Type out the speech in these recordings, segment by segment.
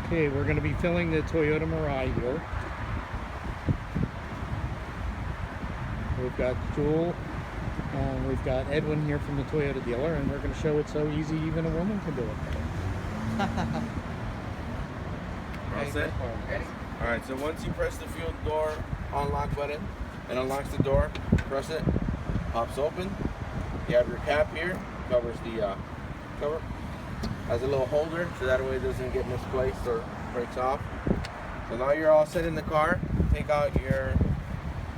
Okay, we're going to be filling the Toyota Mirai here. We've got Jewel, we've got Edwin here from the Toyota dealer, and we're going to show it so easy even a woman can do it. All set? All right, so once you press the fuel door unlock button, it unlocks the door, press it, pops open. You have your cap here, covers the cover. Has a little holder, so that way it doesn't get misplaced or breaks off. So now you're all set in the car. Take out your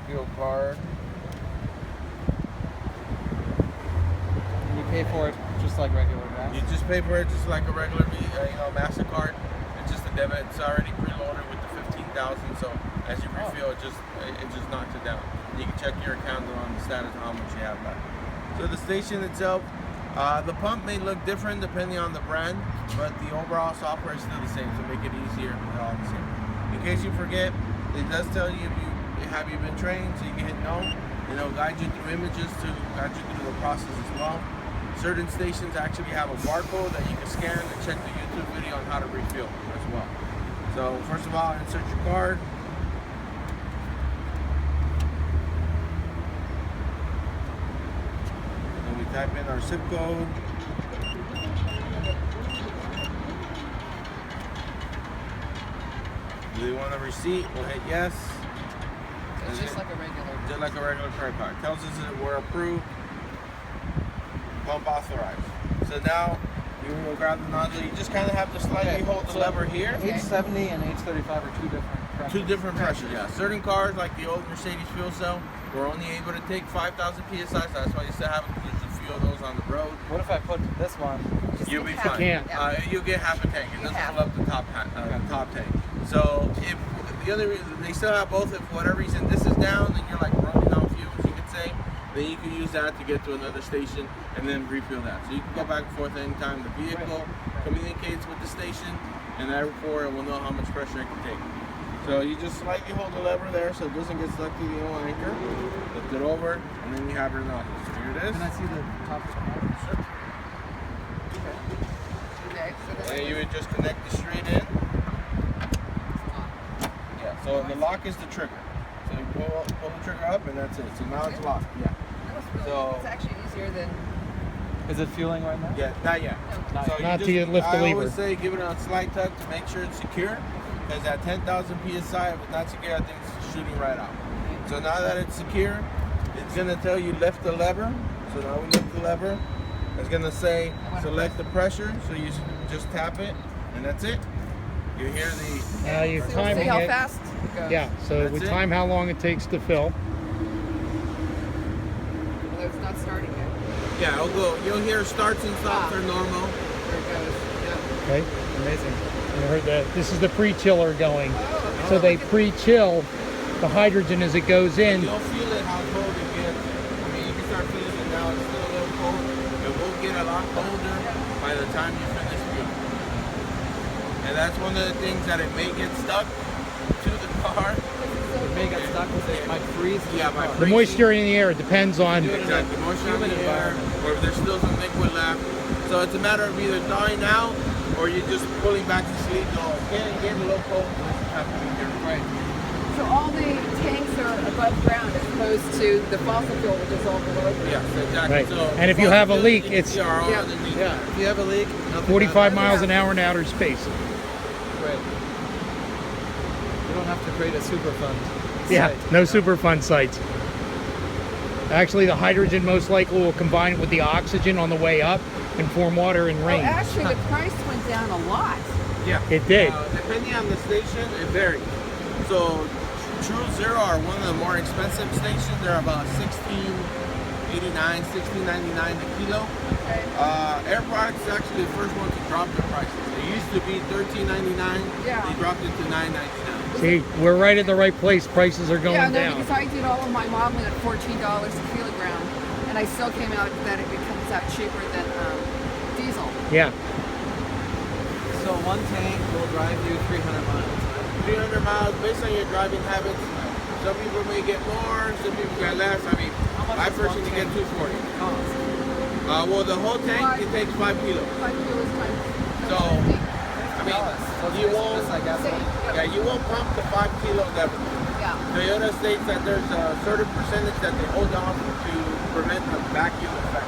fuel card. You pay for it just like regular gas? You just pay for it just like a regular MasterCard. It's just a debit. It's already preloaded with the 15,000. So as you refill, it just knocks it down. You can check your account on the status of how much you have left. So the station itself, the pump may look different depending on the brand, but the overall software is still the same to make it easier. They're all the same. In case you forget, it does tell you have you been trained, so you can hit no. Guide you through images to guide you through the process as well. Certain stations actually have a barcode that you can scan and check the YouTube video on how to refill as well. So first of all, insert your card. And we type in our zip code. Do you want a receipt? We'll hit yes. It's just like a regular. Just like a regular credit card. Tells us that we're approved. Pump authorized. So now you will grab the nozzle. You just kind of have to slightly hold the lever here. H70 and H35 are two different pressures. Two different pressures, yeah. Certain cars, like the old Mercedes fuel cell, were only able to take 5,000 psi. So that's why you still have a few of those on the road. What if I put this one? You'll be fine. You can't. You'll get half a tank. It doesn't fill up the top tank. So if the other reason they still have both, if for whatever reason this is down and you're like running out fumes, you could say, then you can use that to get to another station and then refill that. So you can go back and forth anytime the vehicle communicates with the station, and therefore it will know how much pressure it can take. So you just slightly hold the lever there so it doesn't get stuck to the old anchor. Lift it over, and then you have your nozzle. So here it is. Can I see the top of the nozzle? Sure. Okay. And you would just connect it straight in. Yeah, so the lock is the trigger. So you pull the trigger up and that's it. So now it's locked. Yeah. So It's actually easier than. Is it fueling right now? yeah, not yet. Not So yet. Not till you lift the I lever. always say give it a slight tug to make sure it's secure. Because at 10,000 psi, if it's not secure, I think it's shooting right out. So now that it's secure, it's gonna tell you lift the lever. So now we lift the lever. It's gonna say select the pressure. So you just tap it, and that's it. You hear the. Now you're See timing how it. fast it goes. Yeah, so That's we it. time how long it takes to fill. Although it's not starting yet. Yeah, it'll go. You'll hear starts and stops are normal. There it goes. Yeah. Okay, Amazing. you heard that. This is the pre-chiller going. Oh, So they look at- pre-chill the hydrogen as it goes in. You'll feel it how cold it gets. I mean, you can start feeling it now. It's still a little cold. It will get a lot colder by the time you finish fuel. And that's one of the things that it may get stuck to the car. It may get stuck with it. It might freeze. Yeah, by The moisture in the air depends on. Exactly. Moisture in the air, or if there's still some liquid left. So it's a matter of either thawing out or you're just pulling back the sleeve door. Getting a little cold. Right. So all the tanks are above ground as opposed to the fossil fuel, which is all below ground. Yes, exactly. Right. So And if you have a leak, you it's- are all Yeah. underneath. Yeah. If you have a leak, nothing 45 happens. miles an hour in outer space. Right. You don't have to create a super fund. Yeah, site. no Superfund sites. Actually, the hydrogen most likely will combine with the oxygen on the way up and form water and Oh, rain. actually, the price went down a lot. Yeah. It did. Depending on the station, it varies. So True Zero are one of the more expensive stations. They're about $16.89, $16.99 a kilo. Okay. Air Products is actually the first one to drop their prices. They used to be $13.99. Yeah. They dropped it to $9.99. See, we're right at the right place. Prices are going Yeah, no, down. because I did all of my modeling at $14 a kilogram, and I still came out that it becomes out cheaper than diesel. Yeah. So one tank will drive you 300 miles. 300 miles based on your driving habits. Some people may get more, some people get less. I mean, How much I does one personally get tank 240. cost? Well, the whole tank, it takes 5 kilos. 5 kilos times. So, I mean, So You it's won't- just like gasoline. Yeah, you won't pump the 5 kilos that Yeah. Toyota states that there's a certain percentage that they hold on to prevent the vacuum effect.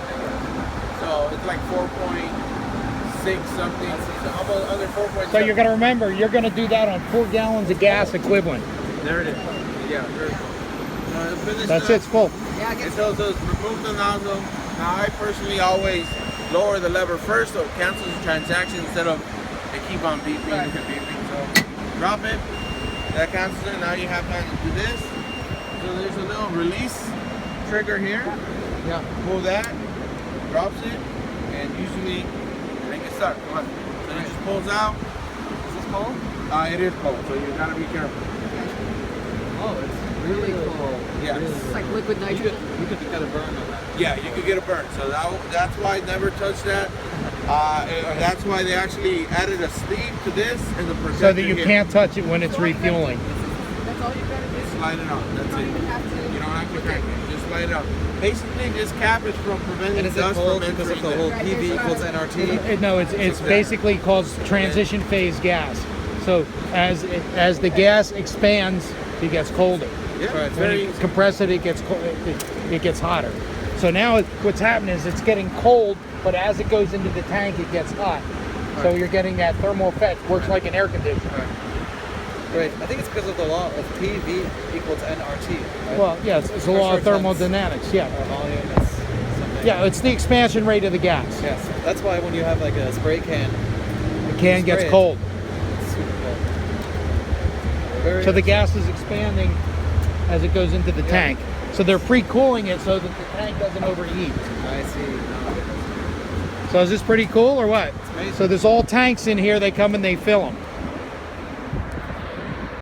So it's like 4.6 something, so almost under 4.7. So you're going to remember, you're going to do that on 4 gallons of gas equivalent. There it is. Yeah, very cool. That's it, it's full. Yeah, I It guess. tells us remove the nozzle. Now I personally always lower the lever first so it cancels the transaction instead of they keep on beeping and beeping. So drop it, that cancels it. Now you have time to do this. So there's a little release trigger here. Yeah. Pull that, drops it, and usually make it stuck. Come on. So it just pulls out. Is this cold? It is cold, so you gotta be careful. Oh, it's really cold. Yes. It's like liquid You nitrogen. could get a burn on that. Yeah, you could get a burn. So that's why I never touch that. That's why they actually added a sleeve to this and the protector So that you here. can't touch it when it's So all you gotta refueling. do- That's all you gotta do. Just slide it on. That's You don't even it. have to. You don't have to crank it. Just slide it on. Basically, this cap is from preventing And is it dust cold from because of entering the whole there. PV equals NRT? No, it's basically called transition phase gas. So as the gas expands, it gets colder. Yeah, Right. it's When very you compress it, it gets hotter. So now what's happening is it's getting cold, but as it goes into the tank, it gets hot. So you're getting that thermal effect. Works like an air conditioner. Great. I think it's because of the law of PV equals NRT. Right? Well, yes, it's a law of Pressure times, thermodynamics. Yeah, volume is something. yeah, it's the expansion rate of the gas. Yes. That's why when you have like a spray can, The can gets spray it. cold. it's super cold. Very So the gas is expanding as it goes into the tank. So they're pre-cooling it so that the tank doesn't overheat. I see. So is this pretty cool or what? amazing. So there's all tanks in here. They come and they fill them.